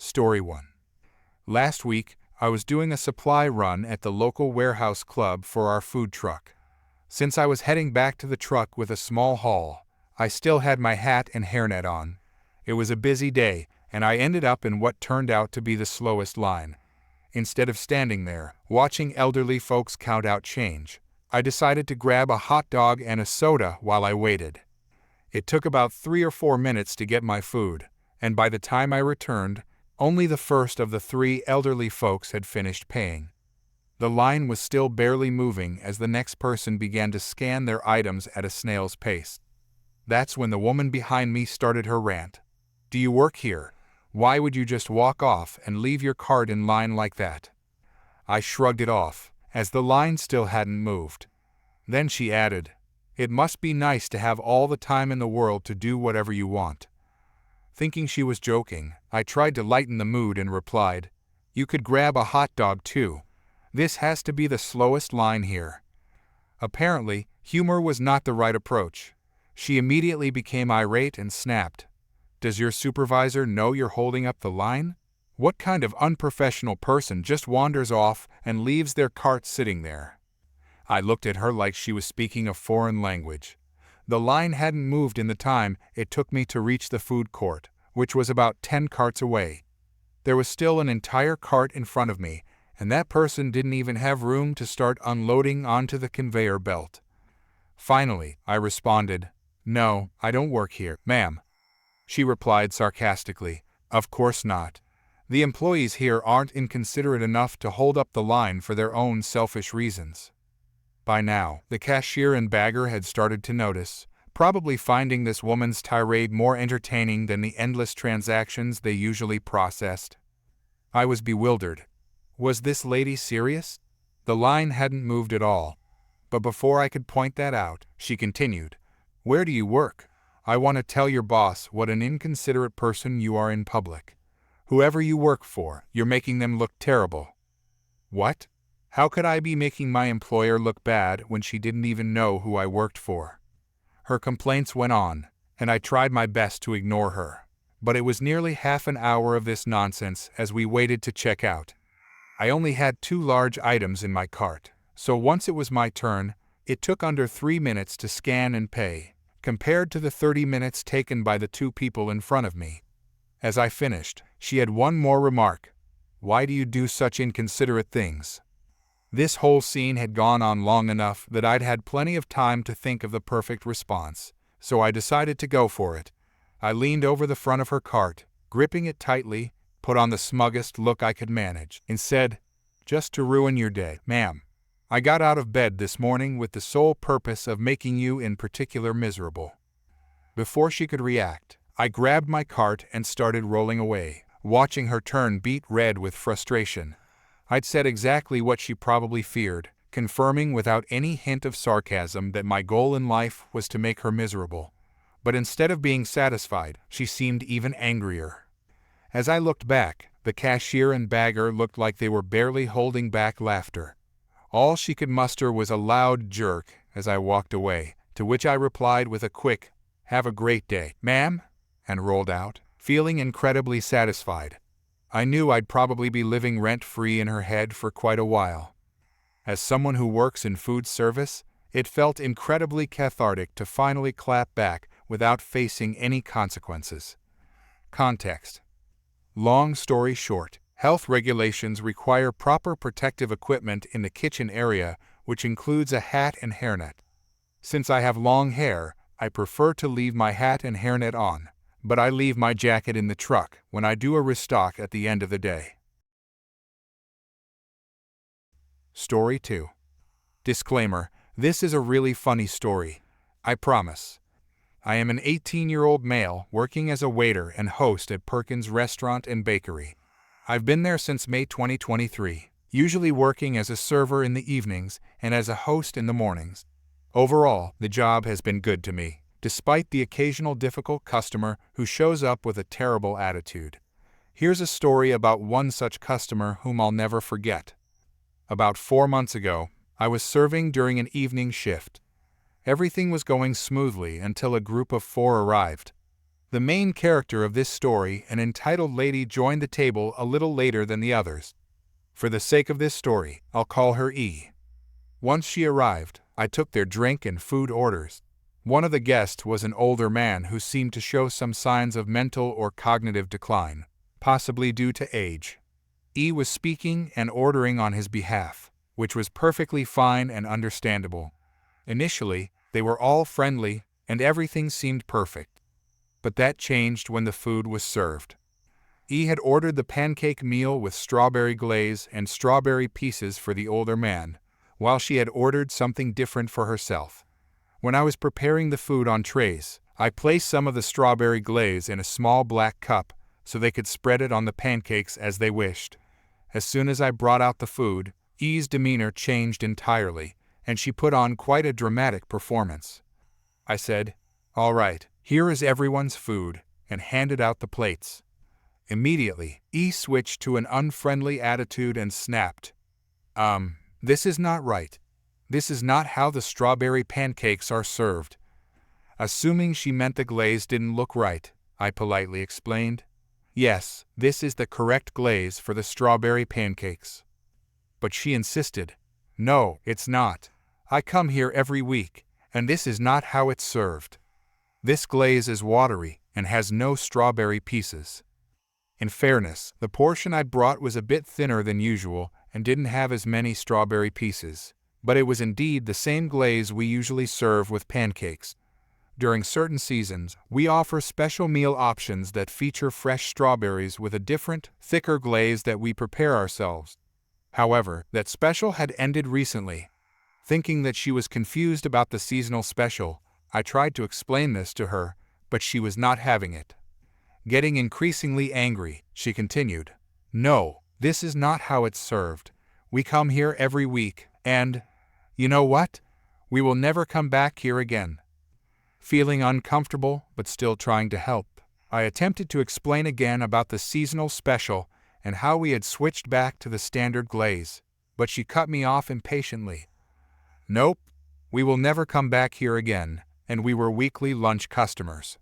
Story 1. Last week, I was doing a supply run at the local warehouse club for our food truck. Since I was heading back to the truck with a small haul, I still had my hat and hairnet on. It was a busy day, and I ended up in what turned out to be the slowest line. Instead of standing there, watching elderly folks count out change, I decided to grab a hot dog and a soda while I waited. It took about 3 or 4 minutes to get my food, and by the time I returned, only the first of the 3 elderly folks had finished paying. The line was still barely moving as the next person began to scan their items at a snail's pace. That's when the woman behind me started her rant. "Do you work here? Why would you just walk off and leave your cart in line like that?" I shrugged it off, as the line still hadn't moved. Then she added, "It must be nice to have all the time in the world to do whatever you want." Thinking she was joking, I tried to lighten the mood and replied, "You could grab a hot dog too. This has to be the slowest line here." Apparently, humor was not the right approach. She immediately became irate and snapped, "Does your supervisor know you're holding up the line? What kind of unprofessional person just wanders off and leaves their cart sitting there?" I looked at her like she was speaking a foreign language. The line hadn't moved in the time it took me to reach the food court, which was about 10 carts away. There was still an entire cart in front of me, and that person didn't even have room to start unloading onto the conveyor belt. Finally, I responded, "No, I don't work here, ma'am." She replied sarcastically, "Of course not. The employees here aren't inconsiderate enough to hold up the line for their own selfish reasons." By now, the cashier and bagger had started to notice, probably finding this woman's tirade more entertaining than the endless transactions they usually processed. I was bewildered. Was this lady serious? The line hadn't moved at all. But before I could point that out, she continued, "Where do you work? I want to tell your boss what an inconsiderate person you are in public. Whoever you work for, you're making them look terrible." What? How could I be making my employer look bad when she didn't even know who I worked for? Her complaints went on, and I tried my best to ignore her. But it was nearly half an hour of this nonsense as we waited to check out. I only had 2 large items in my cart, so once it was my turn, it took under 3 minutes to scan and pay, compared to the 30 minutes taken by the 2 people in front of me. As I finished, she had one more remark. "Why do you do such inconsiderate things?" This whole scene had gone on long enough that I'd had plenty of time to think of the perfect response, so I decided to go for it. I leaned over the front of her cart, gripping it tightly, put on the smuggest look I could manage, and said, "Just to ruin your day, ma'am. I got out of bed this morning with the sole purpose of making you in particular miserable." Before she could react, I grabbed my cart and started rolling away, watching her turn beet red with frustration. I'd said exactly what she probably feared, confirming without any hint of sarcasm that my goal in life was to make her miserable. But instead of being satisfied, she seemed even angrier. As I looked back, the cashier and bagger looked like they were barely holding back laughter. All she could muster was a loud jerk as I walked away, to which I replied with a quick, "Have a great day, ma'am," and rolled out, feeling incredibly satisfied. I knew I'd probably be living rent-free in her head for quite a while. As someone who works in food service, it felt incredibly cathartic to finally clap back without facing any consequences. Context. Long story short, health regulations require proper protective equipment in the kitchen area, which includes a hat and hairnet. Since I have long hair, I prefer to leave my hat and hairnet on, but I leave my jacket in the truck when I do a restock at the end of the day. Story 2. Disclaimer: this is a really funny story. I promise. I am an 18-year-old male working as a waiter and host at Perkins Restaurant and Bakery. I've been there since May 2023, usually working as a server in the evenings and as a host in the mornings. Overall, the job has been good to me, despite the occasional difficult customer who shows up with a terrible attitude. Here's a story about one such customer whom I'll never forget. About 4 months ago, I was serving during an evening shift. Everything was going smoothly until a group of 4 arrived. The main character of this story, an entitled lady, joined the table a little later than the others. For the sake of this story, I'll call her E. Once she arrived, I took their drink and food orders. One of the guests was an older man who seemed to show some signs of mental or cognitive decline, possibly due to age. E was speaking and ordering on his behalf, which was perfectly fine and understandable. Initially, they were all friendly, and everything seemed perfect. But that changed when the food was served. E had ordered the pancake meal with strawberry glaze and strawberry pieces for the older man, while she had ordered something different for herself. When I was preparing the food on trays, I placed some of the strawberry glaze in a small black cup so they could spread it on the pancakes as they wished. As soon as I brought out the food, E's demeanor changed entirely, and she put on quite a dramatic performance. I said, "All right, here is everyone's food," and handed out the plates. Immediately, E switched to an unfriendly attitude and snapped, This is not right. This is not how the strawberry pancakes are served." Assuming she meant the glaze didn't look right, I politely explained, "Yes, this is the correct glaze for the strawberry pancakes." But she insisted, "No, it's not. I come here every week, and this is not how it's served. This glaze is watery and has no strawberry pieces." In fairness, the portion I'd brought was a bit thinner than usual and didn't have as many strawberry pieces, but it was indeed the same glaze we usually serve with pancakes. During certain seasons, we offer special meal options that feature fresh strawberries with a different, thicker glaze that we prepare ourselves. However, that special had ended recently. Thinking that she was confused about the seasonal special, I tried to explain this to her, but she was not having it. Getting increasingly angry, she continued, "No, this is not how it's served. We come here every week, and, you know what? We will never come back here again." Feeling uncomfortable, but still trying to help, I attempted to explain again about the seasonal special and how we had switched back to the standard glaze, but she cut me off impatiently. "Nope, we will never come back here again," and we were weekly lunch customers.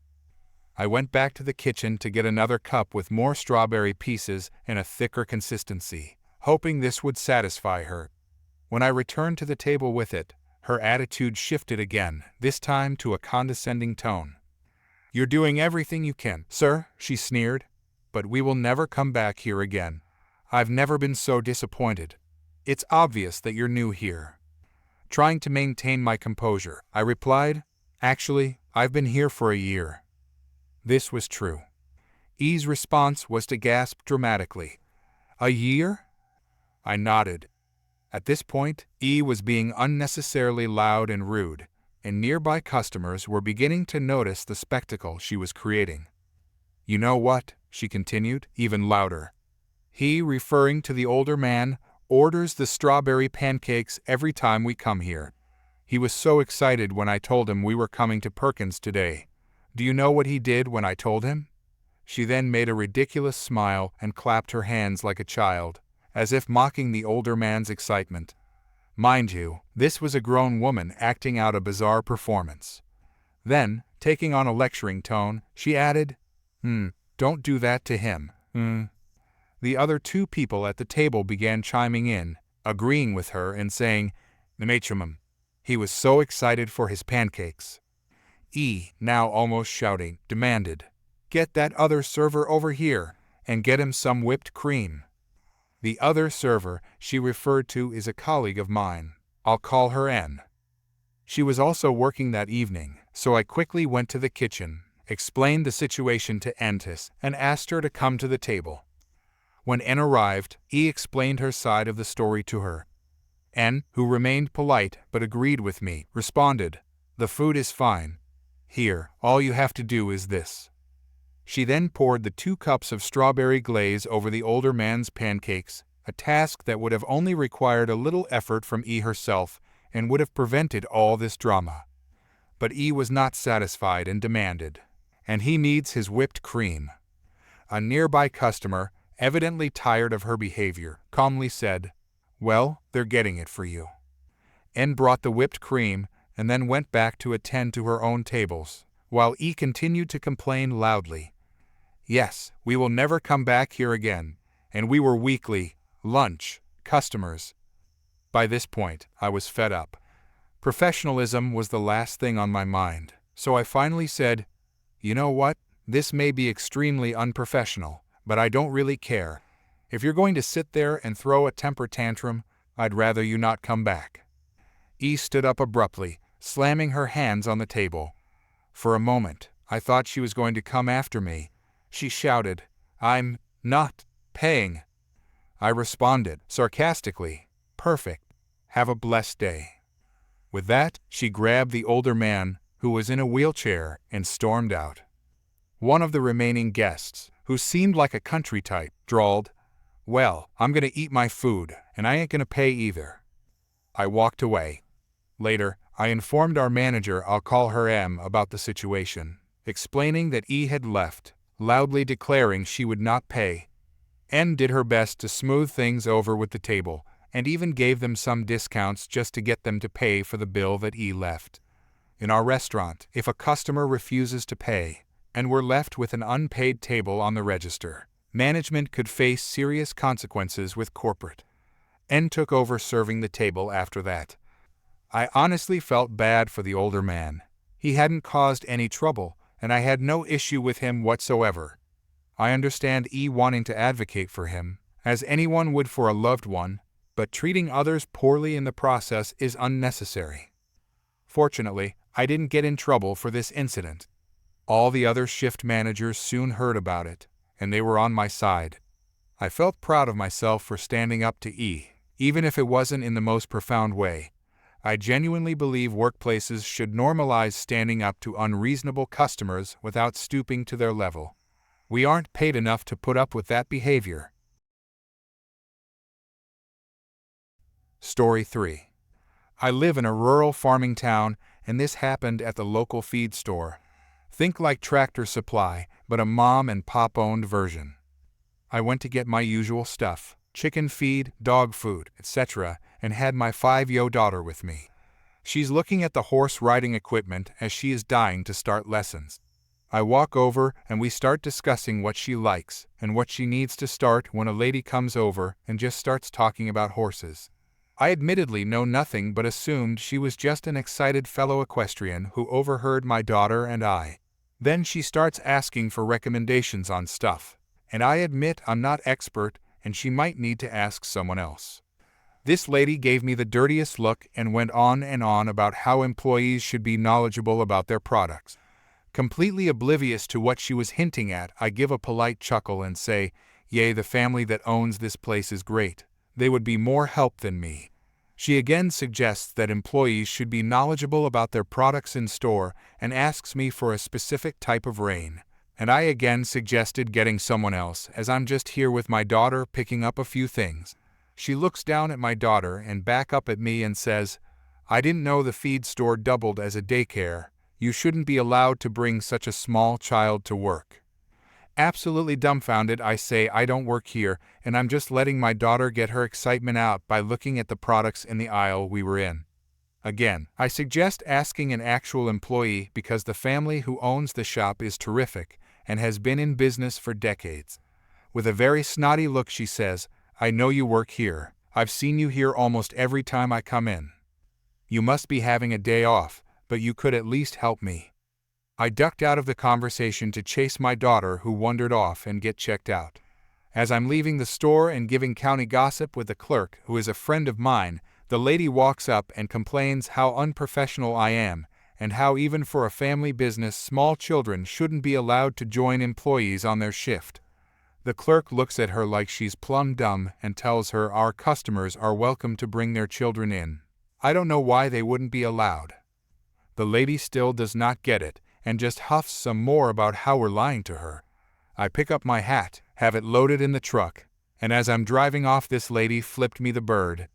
I went back to the kitchen to get another cup with more strawberry pieces and a thicker consistency, hoping this would satisfy her. When I returned to the table with it, her attitude shifted again, this time to a condescending tone. "You're doing everything you can, sir," she sneered, "but we will never come back here again. I've never been so disappointed. It's obvious that you're new here." Trying to maintain my composure, I replied, "Actually, I've been here for a year." This was true. E's response was to gasp dramatically. "A year?" I nodded. At this point, E was being unnecessarily loud and rude, and nearby customers were beginning to notice the spectacle she was creating. "You know what?" she continued, even louder. "He," referring to the older man, "orders the strawberry pancakes every time we come here. He was so excited when I told him we were coming to Perkins today. Do you know what he did when I told him?" She then made a ridiculous smile and clapped her hands like a child, as if mocking the older man's excitement. Mind you, this was a grown woman acting out a bizarre performance. Then, taking on a lecturing tone, she added, "Don't do that to him, The other two people at the table began chiming in, agreeing with her and saying, "Matrimum. He was so excited for his pancakes." E, now almost shouting, demanded, "Get that other server over here, and get him some whipped cream." The other server she referred to is a colleague of mine. I'll call her N. She was also working that evening, so I quickly went to the kitchen, explained the situation to Entis, and asked her to come to the table. When N arrived, E explained her side of the story to her. N, who remained polite but agreed with me, responded, "The food is fine. Here, all you have to do is this." She then poured the 2 cups of strawberry glaze over the older man's pancakes, a task that would have only required a little effort from E herself and would have prevented all this drama. But E was not satisfied and demanded, "And he needs his whipped cream." A nearby customer, evidently tired of her behavior, calmly said, "Well, they're getting it for you." N brought the whipped cream and then went back to attend to her own tables, while E continued to complain loudly. Yes, we will never come back here again, and we were weekly lunch customers. By this point, I was fed up. Professionalism was the last thing on my mind, so I finally said, "You know what? This may be extremely unprofessional, but I don't really care. If you're going to sit there and throw a temper tantrum, I'd rather you not come back." E stood up abruptly, slamming her hands on the table. For a moment, I thought she was going to come after me. She shouted, "I'm not paying." I responded, sarcastically, "Perfect. Have a blessed day." With that, she grabbed the older man, who was in a wheelchair, and stormed out. One of the remaining guests, who seemed like a country type, drawled, "Well, I'm gonna eat my food, and I ain't gonna pay either." I walked away. Later, I informed our manager I'll call her M about the situation, explaining that E had left, loudly declaring she would not pay. N did her best to smooth things over with the table, and even gave them some discounts just to get them to pay for the bill that E left. In our restaurant, if a customer refuses to pay, and we're left with an unpaid table on the register, management could face serious consequences with corporate. N took over serving the table after that. I honestly felt bad for the older man. He hadn't caused any trouble, and I had no issue with him whatsoever. I understand E wanting to advocate for him, as anyone would for a loved one, but treating others poorly in the process is unnecessary. Fortunately, I didn't get in trouble for this incident. All the other shift managers soon heard about it, and they were on my side. I felt proud of myself for standing up to E, even if it wasn't in the most profound way. I genuinely believe workplaces should normalize standing up to unreasonable customers without stooping to their level. We aren't paid enough to put up with that behavior. Story 3. I live in a rural farming town, and this happened at the local feed store. Think like Tractor Supply, but a mom and pop-owned version. I went to get my usual stuff, chicken feed, dog food, etc., and had my 5-year-old daughter with me. She's looking at the horse riding equipment as she is dying to start lessons. I walk over and we start discussing what she likes and what she needs to start when a lady comes over and just starts talking about horses. I admittedly know nothing but assumed she was just an excited fellow equestrian who overheard my daughter and I. Then she starts asking for recommendations on stuff, and I admit I'm not expert and she might need to ask someone else. This lady gave me the dirtiest look and went on and on about how employees should be knowledgeable about their products. Completely oblivious to what she was hinting at, I give a polite chuckle and say, "Yay, the family that owns this place is great. They would be more help than me." She again suggests that employees should be knowledgeable about their products in store and asks me for a specific type of rein. And I again suggested getting someone else, as I'm just here with my daughter picking up a few things. She looks down at my daughter and back up at me and says, "I didn't know the feed store doubled as a daycare. You shouldn't be allowed to bring such a small child to work." Absolutely dumbfounded, I say I don't work here, and I'm just letting my daughter get her excitement out by looking at the products in the aisle we were in. Again, I suggest asking an actual employee because the family who owns the shop is terrific and has been in business for decades. With a very snotty look she says, "I know you work here. I've seen you here almost every time I come in. You must be having a day off, but you could at least help me." I ducked out of the conversation to chase my daughter, who wandered off, and get checked out. As I'm leaving the store and giving county gossip with the clerk, who is a friend of mine, the lady walks up and complains how unprofessional I am, and how even for a family business small children shouldn't be allowed to join employees on their shift. The clerk looks at her like she's plumb dumb and tells her our customers are welcome to bring their children in. I don't know why they wouldn't be allowed. The lady still does not get it, and just huffs some more about how we're lying to her. I pick up my hat, have it loaded in the truck, and as I'm driving off this lady flipped me the bird.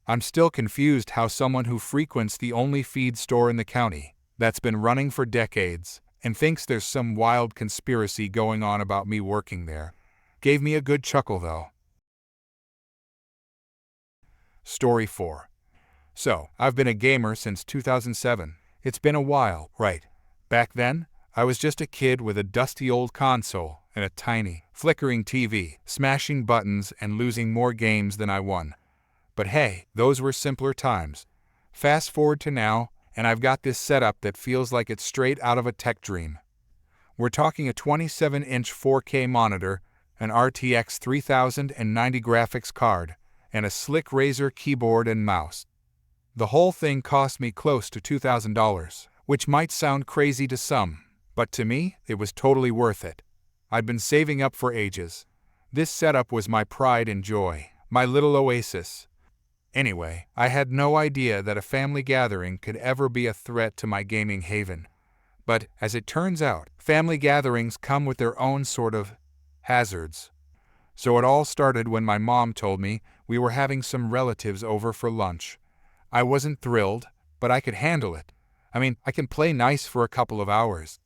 I'm still confused how someone who frequents the only feed store in the county, that's been running for decades, and thinks there's some wild conspiracy going on about me working there. Gave me a good chuckle though. Story 4. So, I've been a gamer since 2007. It's been a while, right? Back then, I was just a kid with a dusty old console and a tiny, flickering TV, smashing buttons and losing more games than I won. But hey, those were simpler times. Fast forward to now, and I've got this setup that feels like it's straight out of a tech dream. We're talking a 27-inch 4K monitor, an RTX 3090 graphics card, and a slick Razer keyboard and mouse. The whole thing cost me close to $2,000, which might sound crazy to some, but to me, it was totally worth it. I'd been saving up for ages. This setup was my pride and joy, my little oasis. Anyway, I had no idea that a family gathering could ever be a threat to my gaming haven. But, as it turns out, family gatherings come with their own sort of hazards. So it all started when my mom told me we were having some relatives over for lunch. I wasn't thrilled, but I could handle it. I can play nice for a couple of hours.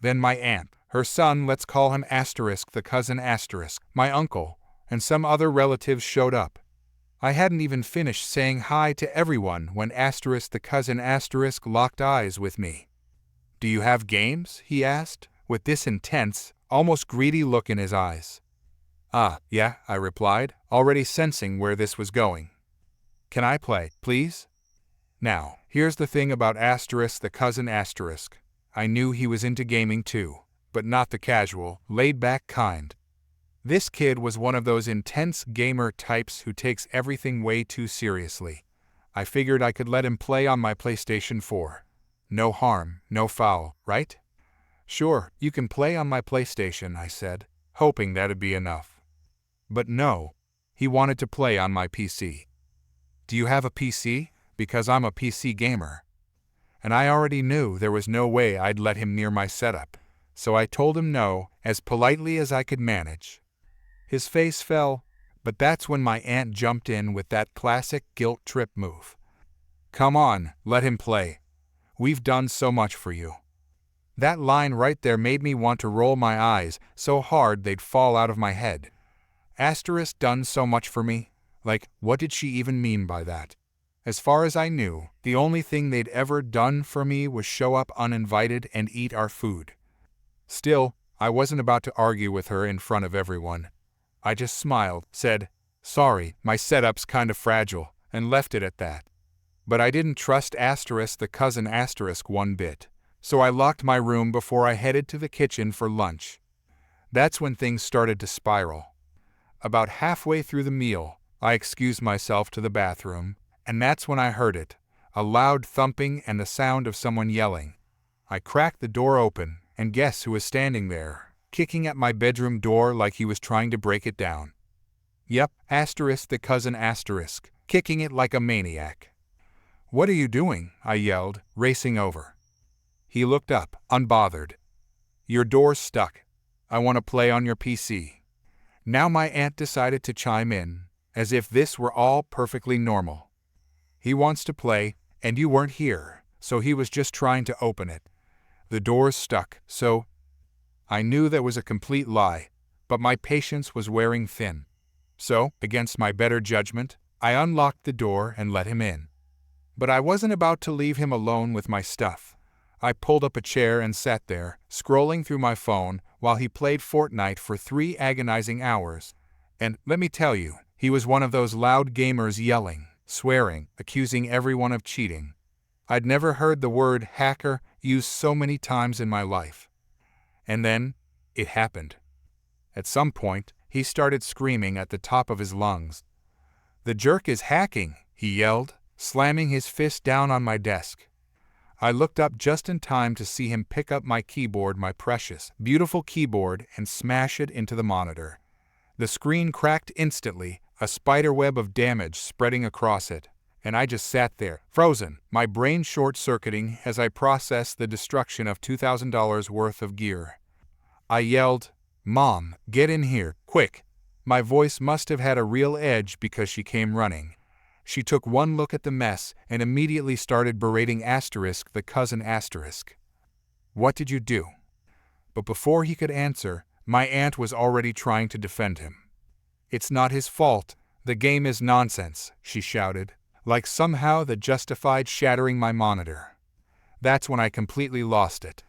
Then my aunt, her son, let's call him Asterisk, the cousin Asterisk, my uncle, and some other relatives showed up. I hadn't even finished saying hi to everyone when Asterisk, the cousin Asterisk, locked eyes with me. "Do you have games?" he asked, with this intense, almost greedy look in his eyes. Yeah, I replied, already sensing where this was going. "Can I play, please?" Now, here's the thing about Asterisk, the cousin Asterisk. I knew he was into gaming too, but not the casual, laid-back kind. This kid was one of those intense gamer types who takes everything way too seriously. I figured I could let him play on my PlayStation 4. No harm, no foul, right? "Sure, you can play on my PlayStation," I said, hoping that'd be enough. But no, he wanted to play on my PC. "Do you have a PC? Because I'm a PC gamer." And I already knew there was no way I'd let him near my setup, so I told him no, as politely as I could manage. His face fell, but that's when my aunt jumped in with that classic guilt trip move. "Come on, let him play. We've done so much for you." That line right there made me want to roll my eyes so hard they'd fall out of my head. Asterisk done so much for me? Like, what did she even mean by that? As far as I knew, the only thing they'd ever done for me was show up uninvited and eat our food. Still, I wasn't about to argue with her in front of everyone. I just smiled, said, "Sorry, my setup's kind of fragile," and left it at that. But I didn't trust Asterisk, the cousin Asterisk, one bit, so I locked my room before I headed to the kitchen for lunch. That's when things started to spiral. About halfway through the meal, I excused myself to the bathroom, and that's when I heard it, a loud thumping and the sound of someone yelling. I cracked the door open, and guess who was standing there, kicking at my bedroom door like he was trying to break it down. Yep, Asterisk, the cousin Asterisk, kicking it like a maniac. "What are you doing?" I yelled, racing over. He looked up, unbothered. "Your door's stuck. I want to play on your PC." Now my aunt decided to chime in, as if this were all perfectly normal. "He wants to play, and you weren't here, so he was just trying to open it. The door's stuck, so—" I knew that was a complete lie, but my patience was wearing thin. So, against my better judgment, I unlocked the door and let him in. But I wasn't about to leave him alone with my stuff. I pulled up a chair and sat there, scrolling through my phone while he played Fortnite for 3 agonizing hours. And, let me tell you, he was one of those loud gamers yelling, swearing, accusing everyone of cheating. I'd never heard the word hacker used so many times in my life. And then, it happened. At some point, he started screaming at the top of his lungs. "The jerk is hacking," he yelled, slamming his fist down on my desk. I looked up just in time to see him pick up my keyboard, my precious, beautiful keyboard, and smash it into the monitor. The screen cracked instantly, a spiderweb of damage spreading across it, and I just sat there, frozen, my brain short-circuiting as I processed the destruction of $2,000 worth of gear. I yelled, "Mom, get in here, quick!" My voice must have had a real edge because she came running. She took one look at the mess and immediately started berating Asterisk, the cousin Asterisk. "What did you do?" But before he could answer, my aunt was already trying to defend him. "It's not his fault. The game is nonsense," she shouted, like somehow that justified shattering my monitor. That's when I completely lost it.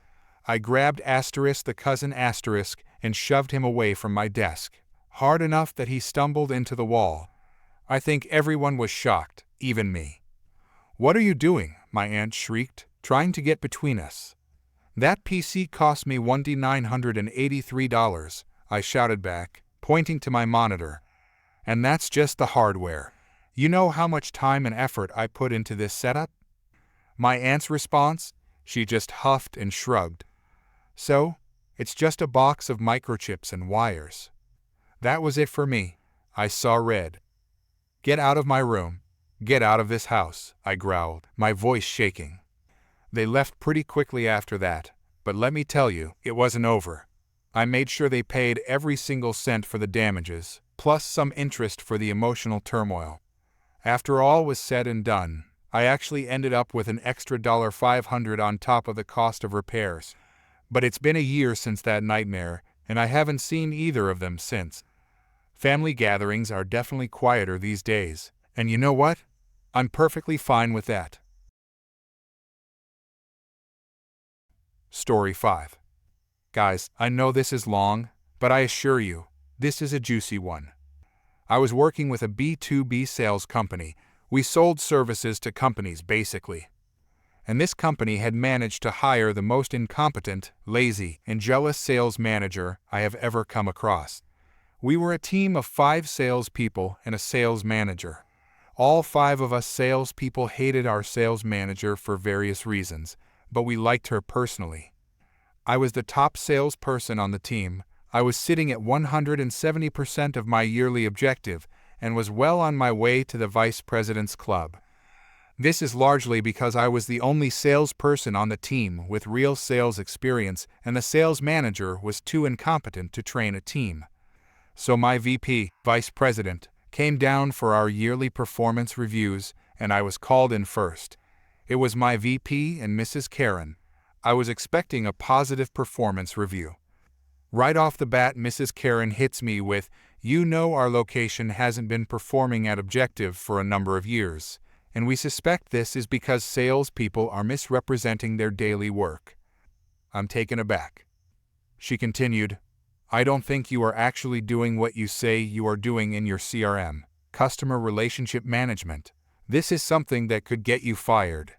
I grabbed the cousin and shoved him away from my desk, hard enough that he stumbled into the wall. I think everyone was shocked, even me. "What are you doing?" my aunt shrieked, trying to get between us. "That PC cost me $1,983, I shouted back, pointing to my monitor. "And that's just the hardware. You know how much time and effort I put into this setup?" My aunt's response? She just huffed and shrugged. "So, it's just a box of microchips and wires." That was it for me. I saw red. "Get out of my room. Get out of this house," I growled, my voice shaking. They left pretty quickly after that, but let me tell you, it wasn't over. I made sure they paid every single cent for the damages, plus some interest for the emotional turmoil. After all was said and done, I actually ended up with an extra $500 on top of the cost of repairs. But it's been a year since that nightmare, and I haven't seen either of them since. Family gatherings are definitely quieter these days, and you know what? I'm perfectly fine with that. Story 5. Guys, I know this is long, but I assure you, this is a juicy one. I was working with a B2B sales company. We sold services to companies, basically. And this company had managed to hire the most incompetent, lazy, and jealous sales manager I have ever come across. We were a team of 5 salespeople and a sales manager. All 5 of us salespeople hated our sales manager for various reasons, but we liked her personally. I was the top salesperson on the team. I was sitting at 170% of my yearly objective and was well on my way to the vice president's club. This is largely because I was the only salesperson on the team with real sales experience, and the sales manager was too incompetent to train a team. So my VP, vice president, came down for our yearly performance reviews, and I was called in first. It was my VP and Mrs. Karen. I was expecting a positive performance review. Right off the bat, Mrs. Karen hits me with, "You know our location hasn't been performing at objective for a number of years, and we suspect this is because salespeople are misrepresenting their daily work." I'm taken aback. She continued, "I don't think you are actually doing what you say you are doing in your CRM, customer relationship management. This is something that could get you fired."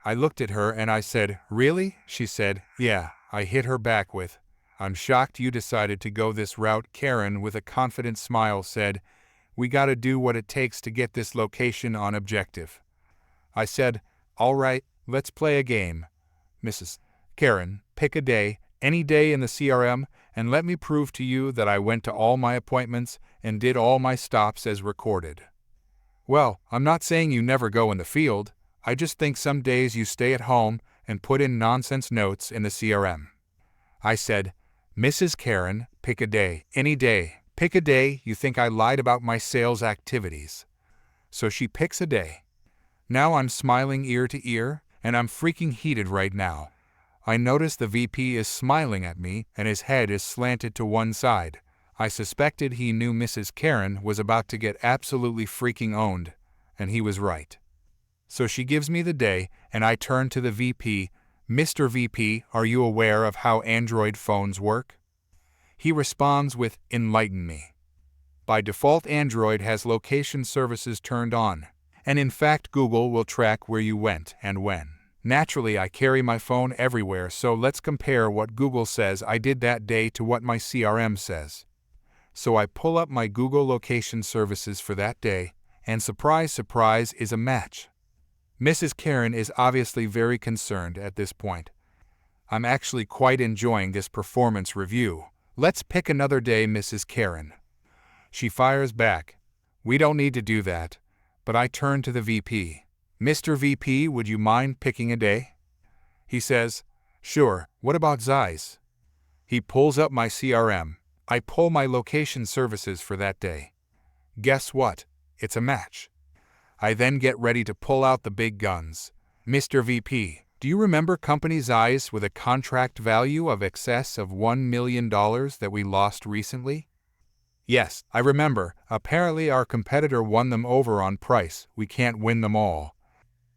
I looked at her and I said, "Really?" She said, "Yeah." I hit her back with, "I'm shocked you decided to go this route." Karen, with a confident smile, said, "We gotta do what it takes to get this location on objective." I said, "All right, let's play a game. Mrs. Karen, pick a day, any day in the CRM, and let me prove to you that I went to all my appointments and did all my stops as recorded." "Well, I'm not saying you never go in the field. I just think some days you stay at home and put in nonsense notes in the CRM." I said, "Mrs. Karen, pick a day, any day. Pick a day you think I lied about my sales activities." So she picks a day. Now I'm smiling ear to ear, and I'm freaking heated right now. I notice the VP is smiling at me and his head is slanted to one side. I suspected he knew Mrs. Karen was about to get absolutely freaking owned, and he was right. So she gives me the day, and I turn to the VP. "Mr. VP, are you aware of how Android phones work?" He responds with, "Enlighten me." By default, Android has location services turned on, and in fact Google will track where you went and when. Naturally, I carry my phone everywhere, so let's compare what Google says I did that day to what my CRM says. So I pull up my Google location services for that day, and surprise, surprise, is a match. Mrs. Karen is obviously very concerned at this point. I'm actually quite enjoying this performance review. "Let's pick another day, Mrs. Karen." She fires back, "We don't need to do that." But I turn to the VP. "Mr. VP, would you mind picking a day?" He says, "Sure, what about Zeiss?" He pulls up my CRM. I pull my location services for that day. Guess what? It's a match. I then get ready to pull out the big guns. "Mr. VP, do you remember company Zeiss with a contract value of excess of $1 million that we lost recently?" "Yes, I remember. Apparently our competitor won them over on price. We can't win them all."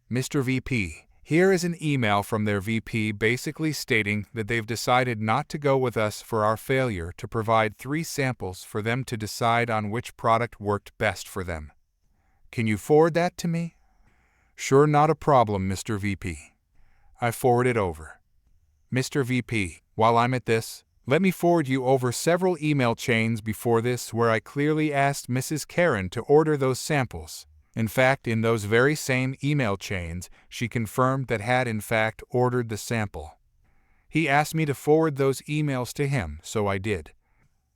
"Mr. VP, Here is an email from their VP basically stating that they've decided not to go with us for our failure to provide 3 samples for them to decide on which product worked best for them. Can you forward that to me? Sure, not a problem, Mr. VP. I forward it over. Mr. VP, while I'm at this, let me forward you over several email chains before this where I clearly asked Mrs. Karen to order those samples. In fact, in those very same email chains, she confirmed that had in fact ordered the sample. He asked me to forward those emails to him, so I did.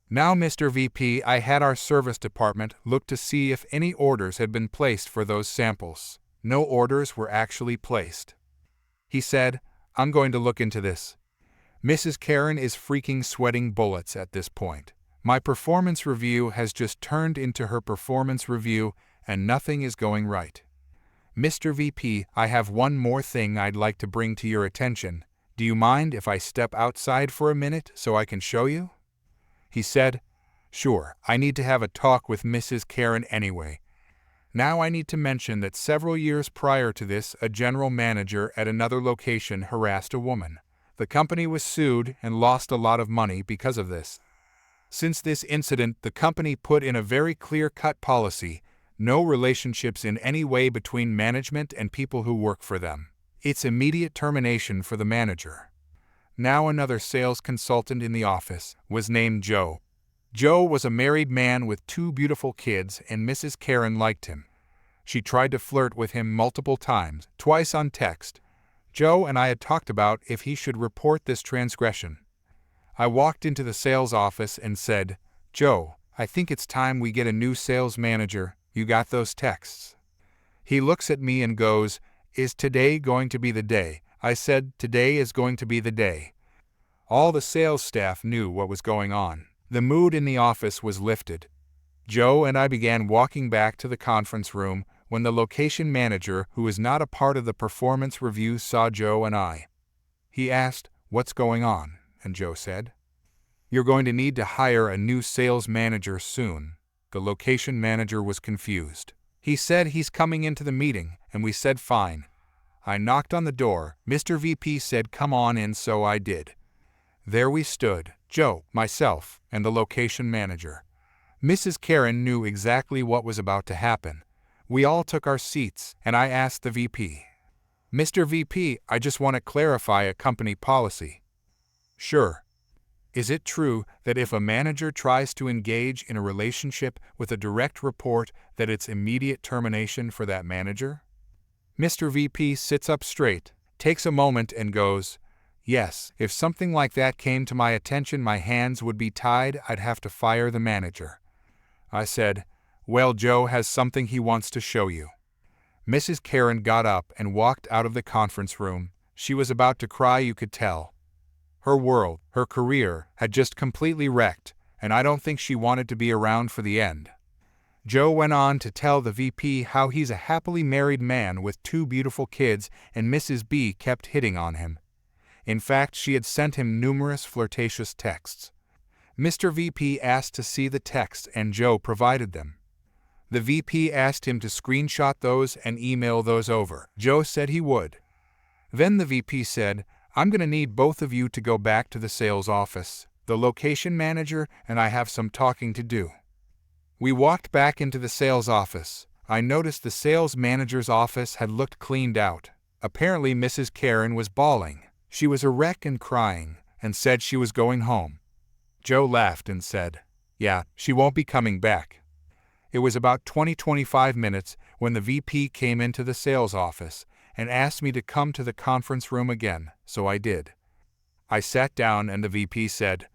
Now, Mr. VP, I had our service department look to see if any orders had been placed for those samples. No orders were actually placed. He said, I'm going to look into this. Mrs. Karen is freaking sweating bullets at this point. My performance review has just turned into her performance review and nothing is going right. Mr. VP, I have one more thing I'd like to bring to your attention. Do you mind if I step outside for a minute so I can show you? He said, sure, I need to have a talk with Mrs. Karen anyway. Now I need to mention that several years prior to this, a general manager at another location harassed a woman. The company was sued and lost a lot of money because of this. Since this incident, the company put in a very clear-cut policy: no relationships in any way between management and people who work for them. It's immediate termination for the manager. Now another sales consultant in the office was named Joe. Joe was a married man with 2 beautiful kids, and Mrs. Karen liked him. She tried to flirt with him multiple times, twice on text. Joe and I had talked about if he should report this transgression. I walked into the sales office and said, Joe, I think it's time we get a new sales manager. You got those texts? He looks at me and goes, is today going to be the day? I said, today is going to be the day. All the sales staff knew what was going on. The mood in the office was lifted. Joe and I began walking back to the conference room when the location manager, who is not a part of the performance review, saw Joe and I. He asked, what's going on? And Joe said, you're going to need to hire a new sales manager soon. The location manager was confused. He said he's coming into the meeting, and we said fine. I knocked on the door. Mr. VP said come on in, so I did. There we stood, Joe, myself, and the location manager. Mrs. Karen knew exactly what was about to happen. We all took our seats, and I asked the VP, Mr. VP, I just want to clarify a company policy. Sure. Is it true that if a manager tries to engage in a relationship with a direct report that it's immediate termination for that manager? Mr. VP sits up straight, takes a moment and goes, yes, if something like that came to my attention, my hands would be tied. I'd have to fire the manager. I said, well, Joe has something he wants to show you. Mrs. Karen got up and walked out of the conference room. She was about to cry, you could tell. Her world, her career, had just completely wrecked, and I don't think she wanted to be around for the end. Joe went on to tell the VP how he's a happily married man with 2 beautiful kids, and Mrs. B kept hitting on him. In fact, she had sent him numerous flirtatious texts. Mr. VP asked to see the texts, and Joe provided them. The VP asked him to screenshot those and email those over. Joe said he would. Then the VP said, I'm going to need both of you to go back to the sales office. The location manager and I have some talking to do. We walked back into the sales office. I noticed the sales manager's office had looked cleaned out. Apparently Mrs. Karen was bawling. She was a wreck and crying, and said she was going home. Joe laughed and said, yeah, she won't be coming back. It was about 20-25 minutes when the VP came into the sales office and asked me to come to the conference room again, so I did. I sat down and the VP said,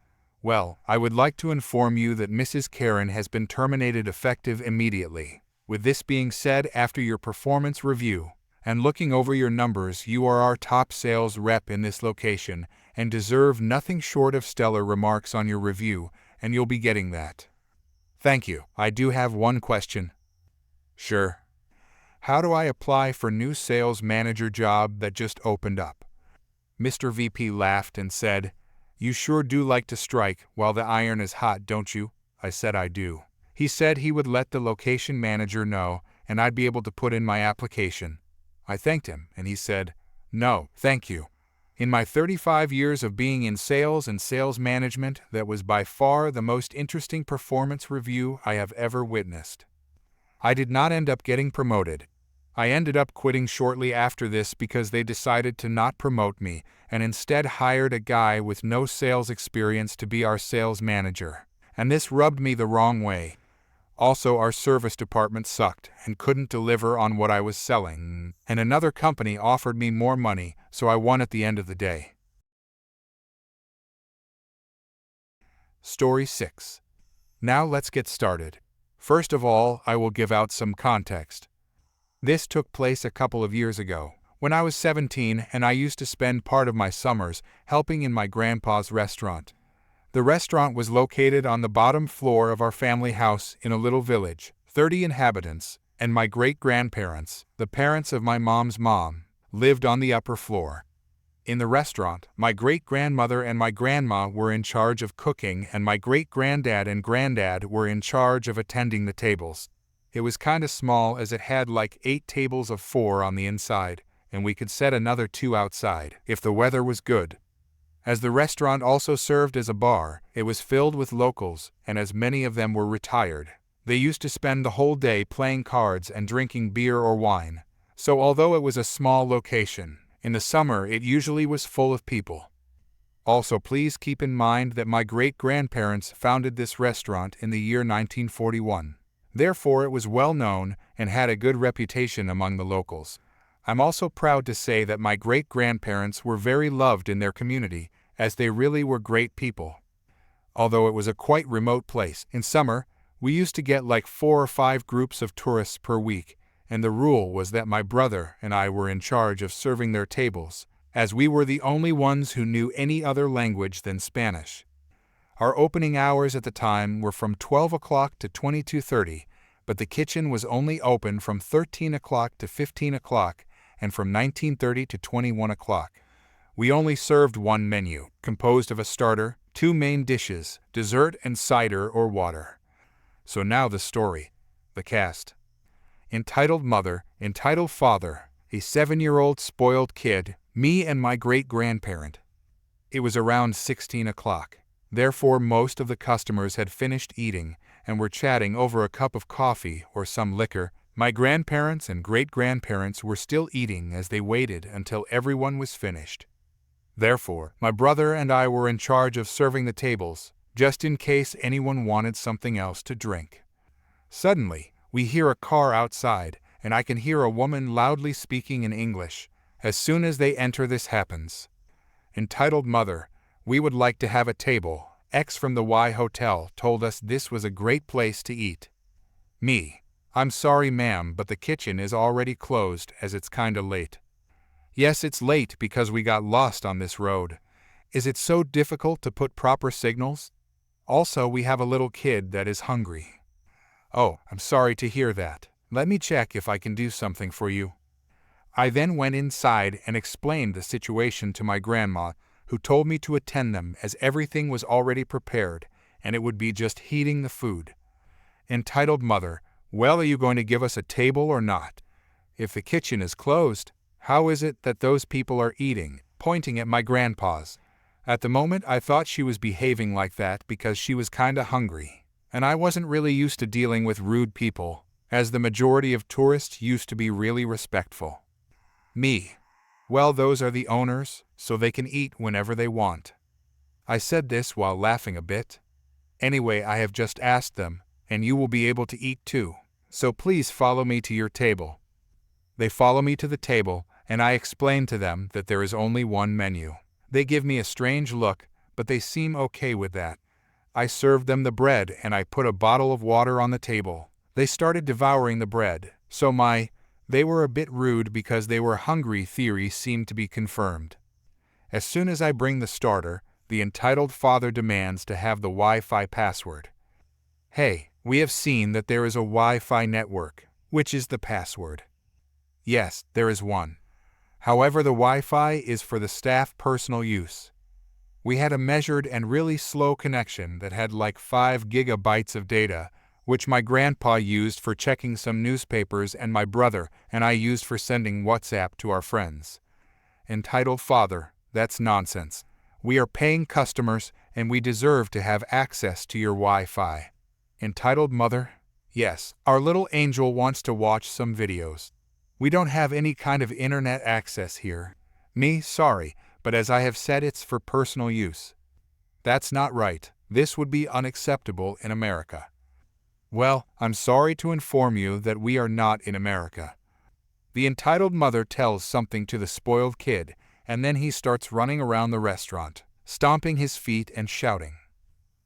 well, I would like to inform you that Mrs. Karen has been terminated effective immediately. With this being said, after your performance review and looking over your numbers, you are our top sales rep in this location and deserve nothing short of stellar remarks on your review, and you'll be getting that. Thank you. I do have one question. Sure. How do I apply for new sales manager job that just opened up? Mr. VP laughed and said, you sure do like to strike while the iron is hot, don't you? I said I do. He said he would let the location manager know and I'd be able to put in my application. I thanked him and he said, No, thank you. In my 35 years of being in sales and sales management, that was by far the most interesting performance review I have ever witnessed. I did not end up getting promoted. I ended up quitting shortly after this because they decided to not promote me and instead hired a guy with no sales experience to be our sales manager. And this rubbed me the wrong way. Also, our service department sucked and couldn't deliver on what I was selling, and another company offered me more money, so I won at the end of the day. Story 6. Now let's get started. First of all, I will give out some context. This took place a couple of years ago, when I was 17 and I used to spend part of my summers helping in my grandpa's restaurant. The restaurant was located on the bottom floor of our family house in a little village, 30 inhabitants, and my great-grandparents, the parents of my mom's mom, lived on the upper floor. In the restaurant, my great-grandmother and my grandma were in charge of cooking and my great-granddad and granddad were in charge of attending the tables. It was kinda small as it had like 8 tables of 4 on the inside, and we could set another 2 outside, if the weather was good. As the restaurant also served as a bar, it was filled with locals, and as many of them were retired, they used to spend the whole day playing cards and drinking beer or wine. So although it was a small location, in the summer it usually was full of people. Also, please keep in mind that my great-grandparents founded this restaurant in the year 1941. Therefore, it was well known and had a good reputation among the locals. I'm also proud to say that my great-grandparents were very loved in their community, as they really were great people. Although it was a quite remote place, in summer, we used to get like 4 or 5 groups of tourists per week, and the rule was that my brother and I were in charge of serving their tables, as we were the only ones who knew any other language than Spanish. Our opening hours at the time were from 12 o'clock to 22:30, but the kitchen was only open from 13 o'clock to 15 o'clock and from 19:30 to 21 o'clock. We only served one menu, composed of a starter, 2 main dishes, dessert, and cider or water. So now the story. The cast. Entitled mother, entitled father, a 7-year-old spoiled kid, me and my great-grandparent. It was around 16 o'clock. Therefore, most of the customers had finished eating and were chatting over a cup of coffee or some liquor. My grandparents and great-grandparents were still eating as they waited until everyone was finished. Therefore, my brother and I were in charge of serving the tables, just in case anyone wanted something else to drink. Suddenly, we hear a car outside, and I can hear a woman loudly speaking in English. As soon as they enter, this happens. Entitled mother, we would like to have a table. X from the Y Hotel told us this was a great place to eat. Me. I'm sorry ma'am, but the kitchen is already closed as it's kinda late. Yes, it's late because we got lost on this road. Is it so difficult to put proper signals? Also, we have a little kid that is hungry. Oh, I'm sorry to hear that. Let me check if I can do something for you. I then went inside and explained the situation to my grandma, who told me to attend them as everything was already prepared and it would be just heating the food. Entitled mother, well, are you going to give us a table or not? If the kitchen is closed, how is it that those people are eating? Pointing at my grandpa's. At the moment I thought she was behaving like that because she was kinda hungry, and I wasn't really used to dealing with rude people, as the majority of tourists used to be really respectful. Me. Well, those are the owners, so they can eat whenever they want. I said this while laughing a bit. Anyway, I have just asked them, and you will be able to eat too, so please follow me to your table. They follow me to the table, and I explain to them that there is only one menu. They give me a strange look, but they seem okay with that. I served them the bread and I put a bottle of water on the table. They started devouring the bread, so they were a bit rude because they were hungry theory seemed to be confirmed. As soon as I bring the starter, the entitled father demands to have the Wi-Fi password. Hey, we have seen that there is a Wi-Fi network. Which is the password? Yes, there is one. However, the Wi-Fi is for the staff personal use. We had a measured and really slow connection that had like 5 gigabytes of data, which my grandpa used for checking some newspapers and my brother and I used for sending WhatsApp to our friends. Entitled father, that's nonsense. We are paying customers and we deserve to have access to your Wi-Fi. Entitled mother, yes, our little angel wants to watch some videos. We don't have any kind of internet access here. Me, sorry, but as I have said, it's for personal use. That's not right. This would be unacceptable in America. Well, I'm sorry to inform you that we are not in America. The entitled mother tells something to the spoiled kid, and then he starts running around the restaurant, stomping his feet and shouting.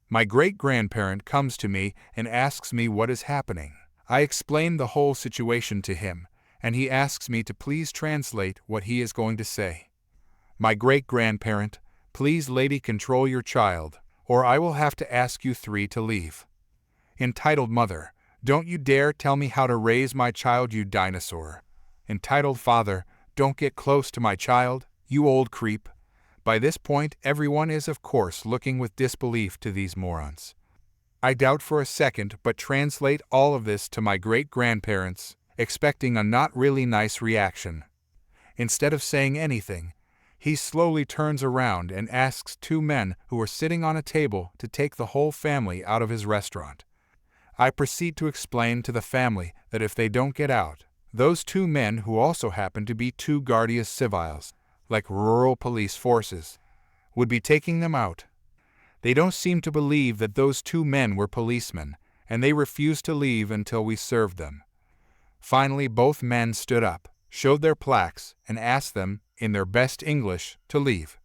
My great-grandparent comes to me and asks me what is happening. I explain the whole situation to him, and he asks me to please translate what he is going to say. My great-grandparent, please lady control your child, or I will have to ask you three to leave. Entitled mother, don't you dare tell me how to raise my child, you dinosaur. Entitled father, don't get close to my child, you old creep. By this point, everyone is of course looking with disbelief to these morons. I doubt for a second, but translate all of this to my great-grandparents, expecting a not really nice reaction. Instead of saying anything, he slowly turns around and asks two men who are sitting on a table to take the whole family out of his restaurant. I proceed to explain to the family that if they don't get out, those two men, who also happen to be two guardias civiles, like rural police forces, would be taking them out. They don't seem to believe that those two men were policemen, and they refused to leave until we served them. Finally, both men stood up, showed their plaques, and asked them, in their best English, to leave.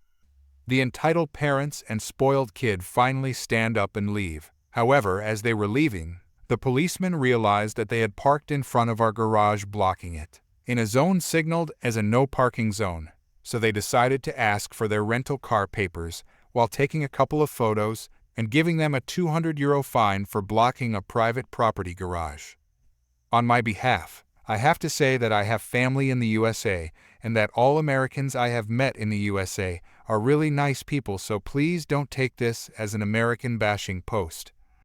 The entitled parents and spoiled kid finally stand up and leave. However, as they were leaving, the policemen realized that they had parked in front of our garage, blocking it, in a zone signaled as a no parking zone, so they decided to ask for their rental car papers while taking a couple of photos and giving them a €200 fine for blocking a private property garage. On my behalf, I have to say that I have family in the USA and that all Americans I have met in the USA are really nice people, so please don't take this as an American bashing post.